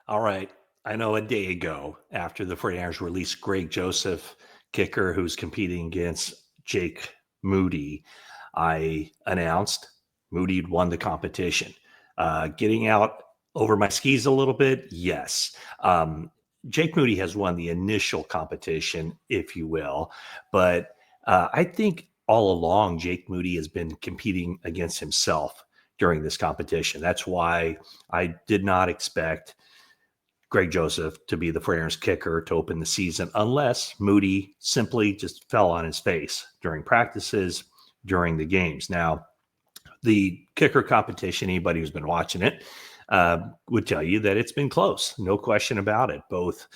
All right. I know a day ago after the 49ers released Greg Joseph, kicker who's competing against Jake Moody, I announced Moody had won the competition. Getting out over my skis a little bit, yes. Um, Jake Moody has won the initial competition, if you will, but I think all along Jake Moody has been competing against himself during this competition. That's why I did not expect Greg Joseph to be the Freiers kicker to open the season, unless Moody simply just fell on his face during practices, during the games. Now, the kicker competition, anybody who's been watching it would tell you that it's been close, no question about it. Both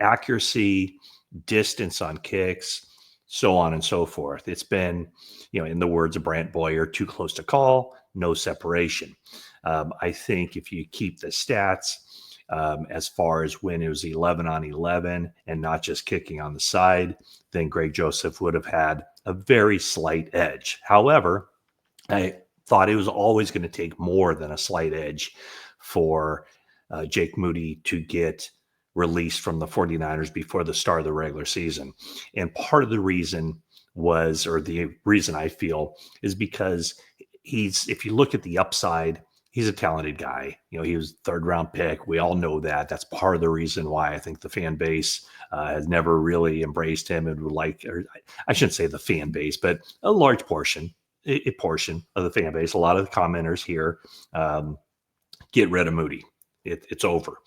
accuracy, distance on kicks, so on and so forth. It's been, in the words of Brant Boyer, too close to call, no separation. I think if you keep the stats, as far as when it was 11 on 11 and not just kicking on the side, then Greg Joseph would have had a very slight edge. However, I thought it was always going to take more than a slight edge for Jake Moody to get released from the 49ers before the start of the regular season. And part of the reason was, or the reason I feel, is because if you look at the upside, he's a talented guy. He was third round pick. We all know that. That's part of the reason why I think the fan base has never really embraced him and would like, or I shouldn't say the fan base, but a large portion, a portion of the fan base. A lot of the commenters here get rid of Moody. It's over.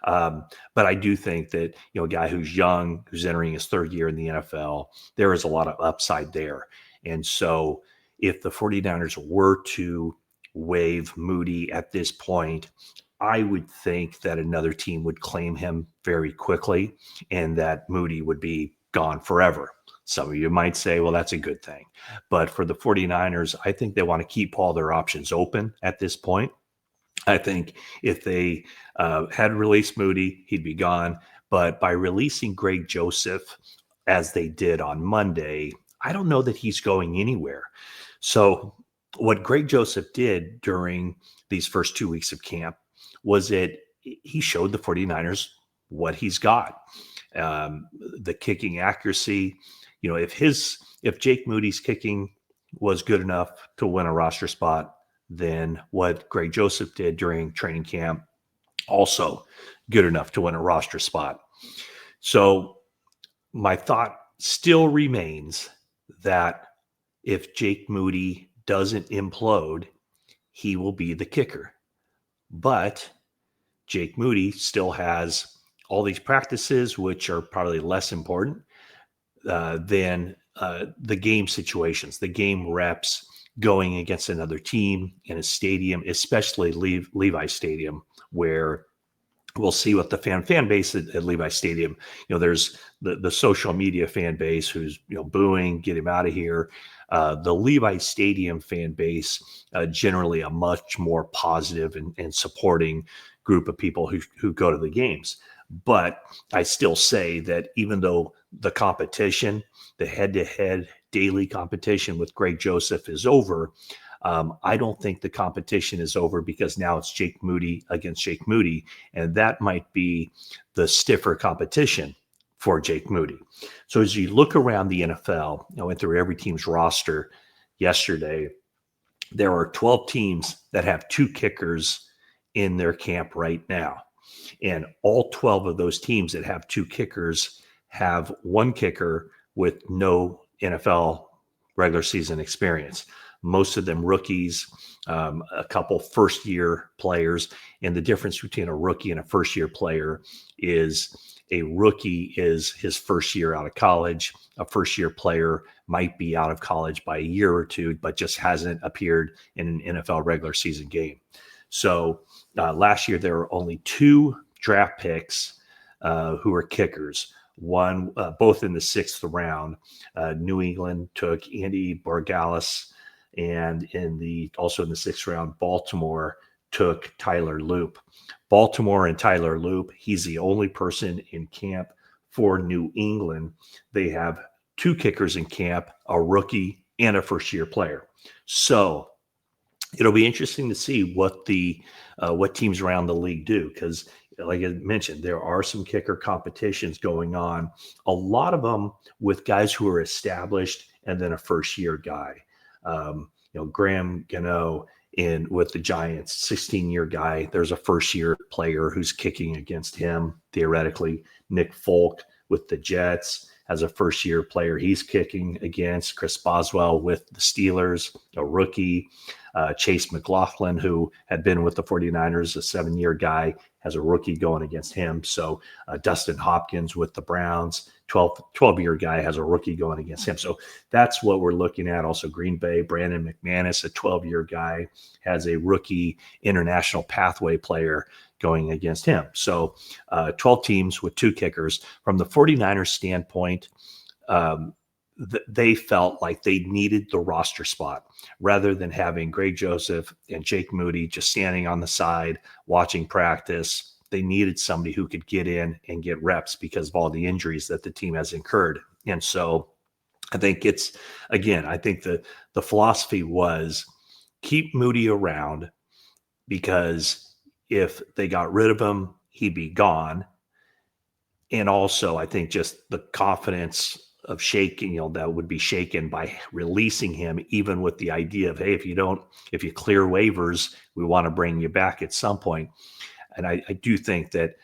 But I do think that, a guy who's young, who's entering his third year in the NFL, there is a lot of upside there. And so if the 49ers were to waive Moody at this point, I would think that another team would claim him very quickly and that Moody would be gone forever. Some of you might say, well, that's a good thing. But for the 49ers, I think they want to keep all their options open at this point. I think if they had released Moody, he'd be gone. But by releasing Greg Joseph, as they did on Monday, I don't know that he's going anywhere. So what Greg Joseph did during these first 2 weeks of camp was that he showed the 49ers what he's got. The kicking accuracy, if Jake Moody's kicking was good enough to win a roster spot, then what Greg Joseph did during training camp also good enough to win a roster spot. So my thought still remains that if Jake Moody doesn't implode, he will be the kicker. But Jake Moody still has all these practices, which are probably less important than the game situations, the game reps going against another team in a stadium, especially Levi Stadium, where we'll see what the fan base at Levi Stadium. There's the social media fan base who's booing, get him out of here. The Levi Stadium fan base, generally a much more positive and supporting group of people who go to the games. But I still say that even though the competition, the head-to-head daily competition with Greg Joseph is over, I don't think the competition is over because now it's Jake Moody against Jake Moody, and that might be the stiffer competition for Jake Moody. So as you look around the NFL, I went through every team's roster yesterday. There are 12 teams that have two kickers in their camp right now. And all 12 of those teams that have two kickers have one kicker with no NFL regular season experience. Most of them rookies, a couple first-year players. And the difference between a rookie and a first-year player is a rookie is his first year out of college. A first-year player might be out of college by a year or two, but just hasn't appeared in an NFL regular season game. So last year, there were only two draft picks who were kickers. One, both in the sixth round. New England took Andy Borregales, and also in the sixth round, Baltimore took Tyler Loop. Baltimore and Tyler Loop, he's the only person in camp for New England. They have two kickers in camp, a rookie and a first-year player. So it'll be interesting to see what teams around the league do, because like I mentioned, there are some kicker competitions going on, a lot of them with guys who are established and then a first year guy. Graham Gano in with the Giants, 16-year guy. There's a first year player who's kicking against him, theoretically. Nick Folk with the Jets as a first year player he's kicking against. Chris Boswell with the Steelers, a rookie. Chase McLaughlin, who had been with the 49ers, a 7-year guy, has a rookie going against him. So Dustin Hopkins with the Browns, 12-year guy, has a rookie going against him. So that's what we're looking at. Also Green Bay, Brandon McManus, a 12-year guy, has a rookie international pathway player going against him. So 12 teams with 2 kickers. From the 49ers standpoint, they felt like they needed the roster spot rather than having Greg Joseph and Jake Moody just standing on the side watching practice. They needed somebody who could get in and get reps because of all the injuries that the team has incurred. And so I think I think the philosophy was keep Moody around, because if they got rid of him, he'd be gone. And also, I think just the confidence of shaking, that would be shaken by releasing him, even with the idea of, hey, if you clear waivers, we want to bring you back at some point. And I do think that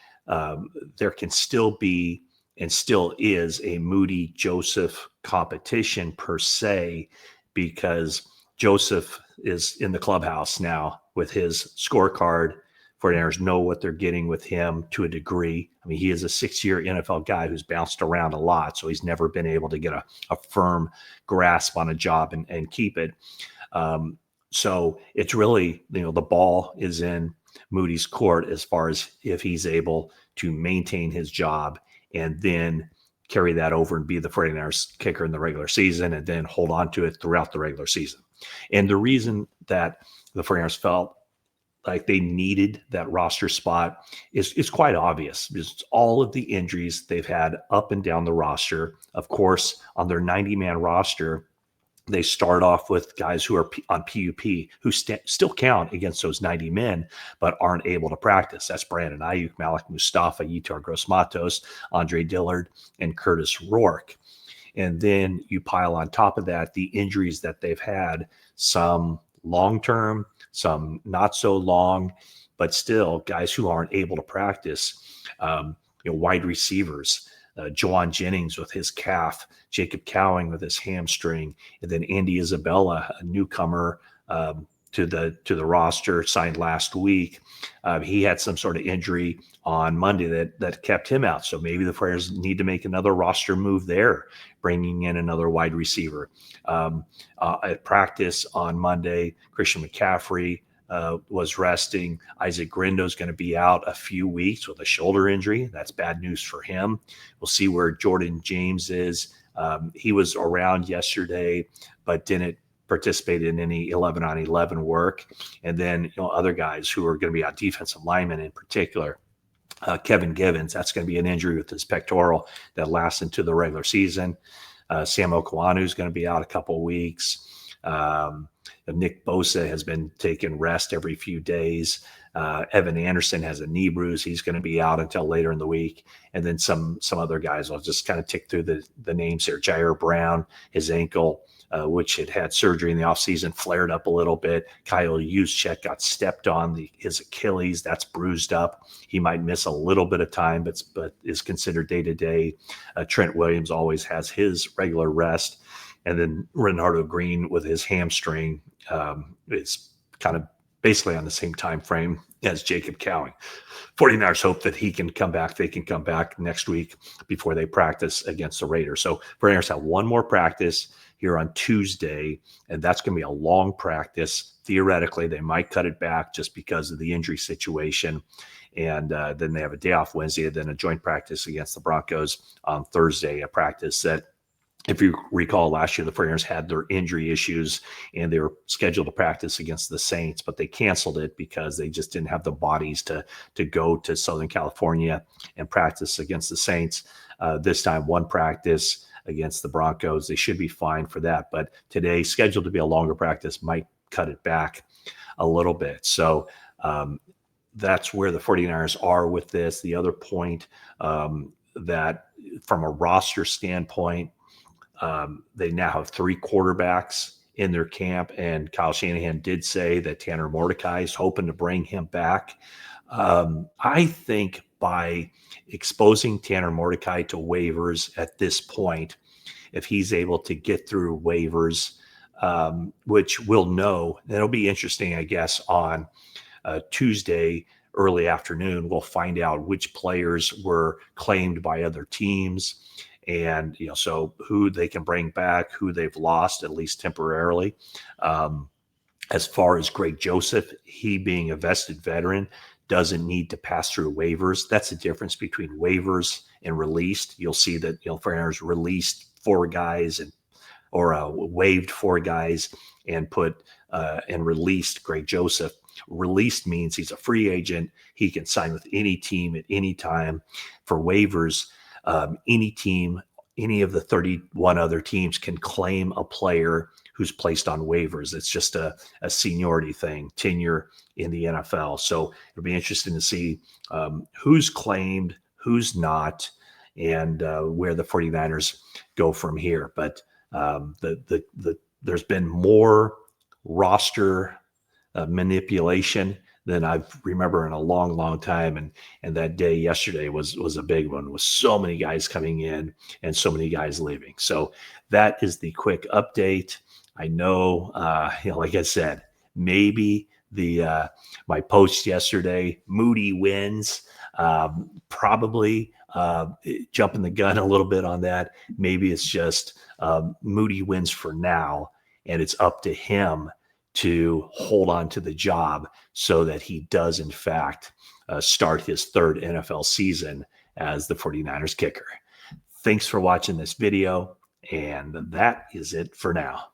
there can still be and still is a Moody Joseph competition per se, because Joseph is in the clubhouse now with his scorecard. 49ers know what they're getting with him to a degree. I mean, he is a 6-year NFL guy who's bounced around a lot, so he's never been able to get a firm grasp on a job and keep it. So it's really, the ball is in Moody's court as far as if he's able to maintain his job and then carry that over and be the 49ers kicker in the regular season and then hold on to it throughout the regular season. And the reason that the 49ers felt like they needed that roster spot is quite obvious. Just all of the injuries they've had up and down the roster. Of course, on their 90-man roster, they start off with guys who are on PUP who still count against those 90 men, but aren't able to practice. That's Brandon Ayuk, Malik Mustafa, Yetur Gross-Matos, Andre Dillard, and Curtis Rourke. And then you pile on top of that the injuries that they've had, some long-term, some not so long, but still guys who aren't able to practice. Wide receivers, Juwan Jennings with his calf, Jacob Cowing with his hamstring, and then Andy Isabella, a newcomer to the roster, signed last week. He had some sort of injury on Monday that kept him out. So maybe the Friars need to make another roster move there, bringing in another wide receiver. At practice on Monday, Christian McCaffrey was resting. Isaac Grindo is going to be out a few weeks with a shoulder injury. That's bad news for him. We'll see where Jordan James is. He was around yesterday, but didn't participate in any 11-on-11 work. And then other guys who are going to be out, defensive linemen in particular. Kevin Givens, that's going to be an injury with his pectoral that lasts into the regular season. Sam Okwanu is going to be out a couple of weeks. Nick Bosa has been taking rest every few days. Evan Anderson has a knee bruise. He's going to be out until later in the week. And then some other guys, I'll just kind of tick through the names here. Jair Brown, his ankle, which had surgery in the offseason, flared up a little bit. Kyle Juszczyk got stepped on his Achilles. That's bruised up. He might miss a little bit of time, but is considered day-to-day. Trent Williams always has his regular rest. And then Renardo Green with his hamstring is kind of basically on the same time frame as Jacob Cowing. 49ers hope that he can come back. They can come back next week before they practice against the Raiders. So 49ers have one more practice here on Tuesday, and that's going to be a long practice. Theoretically, they might cut it back just because of the injury situation. And then they have a day off Wednesday, and then a joint practice against the Broncos on Thursday, a practice that, if you recall, last year the 49ers had their injury issues and they were scheduled to practice against the Saints, but they canceled it because they just didn't have the bodies to go to Southern California and practice against the Saints. This time, one practice against the Broncos. They should be fine for that. But today, scheduled to be a longer practice, might cut it back a little bit. So that's where the 49ers are with this. The other point, that from a roster standpoint, they now have 3 quarterbacks in their camp, and Kyle Shanahan did say that Tanner Mordecai is hoping to bring him back. I think by exposing Tanner Mordecai to waivers at this point, if he's able to get through waivers, which we'll know, it'll be interesting, I guess, on Tuesday early afternoon, we'll find out which players were claimed by other teams, and so who they can bring back, who they've lost at least temporarily. As far as Greg Joseph, he being a vested veteran, doesn't need to pass through waivers. That's the difference between waivers and released. You'll see that 49ers released 4 guys or waived 4 guys and released Greg Joseph. Released means he's a free agent. He can sign with any team at any time. For waivers, any team, any of the 31 other teams can claim a player who's placed on waivers. It's just a seniority thing, tenure in the NFL. So it'll be interesting to see who's claimed, who's not, and where the 49ers go from here. But there's been more roster manipulation than I remember in a long, long time. And that day yesterday was a big one, with so many guys coming in and so many guys leaving. So that is the quick update. I know, like I said, maybe my post yesterday, Moody wins, probably jumping the gun a little bit on that. Maybe it's just Moody wins for now, and it's up to him to hold on to the job so that he does, in fact, start his 3rd NFL season as the 49ers kicker. Thanks for watching this video, and that is it for now.